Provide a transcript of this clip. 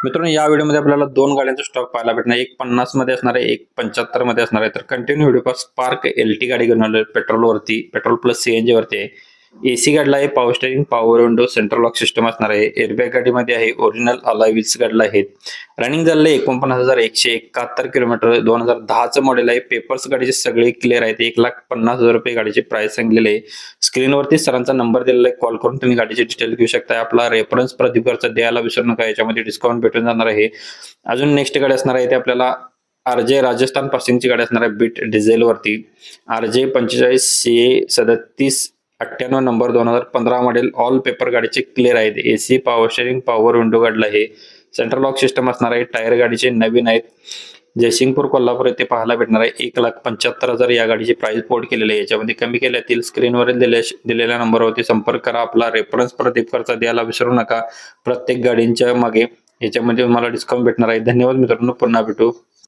मित्रांनो, या व्हिडिओमध्ये आपल्याला दोन गाड्यांचा स्टॉक पाहायला भेटणार. एक 50 मध्ये असणार आहे, एक 75 मध्ये असणार आहे. तर कंटिन्यू व्हिडिओ पहा. स्पार्क एलटी गाडी घेऊन आलोय पेट्रोलवरती, पेट्रोल प्लस सीएनजी वरती आहे. एसी गाडीला आहे, power steering, power window, central lock system असणार आहे. एअरबॅग गाडीमध्ये आहे, ओरिजिनल अलॉय व्हील्स गाडीला आहेत. रनिंग झालेलं आहे 49,171 किलोमीटर, 2010चं मॉडेल आहे. पेपर्स गाडीचे सगळे क्लिअर आहेत. 1,50,000 रुपये गाडीची प्राइस सांगलेली आहे. स्क्रीनवरती सरांचा नंबर दिलेला आहे, कॉल करून तुम्ही गाडीची डिटेल घेऊ शकता. आपला रेफरन्स प्रदीपकरचा द्यायला विसरू नका, याच्यामध्ये डिस्काउंट भेटून जाणार आहे. अजून नेक्स्ट गाडी असणार आहे ते आपल्याला आरजे राजस्थान पासिंगची गाडी असणार आहे, बीट डिझेल वरती. RJ 45 CA 3798 number, 2015 model. All paper गाडीचे क्लिअर आहेत. AC, power steering, power window गाडीला आहे. सेंट्रल लॉक सिस्टम असणार आहे. टायर गाडीचे नवीन आहेत. जयसिंगपूर कोल्हापूर येथे पाहायला भेटणार आहे. 1,75,000 या गाडीची प्राइस बोर्ड केलेली आहे. याच्यामध्ये कमी केल्यातील स्क्रीनवरील दिलेल्या नंबरवरती संपर्क करा. आपला रेफरन्स प्रदीपकरचा द्यायला विसरू नका. प्रत्येक गाडींच्या मागे याच्यामध्ये तुम्हाला डिस्काउंट भेटणार आहे. धन्यवाद मित्रांनो, पुन्हा भेटू.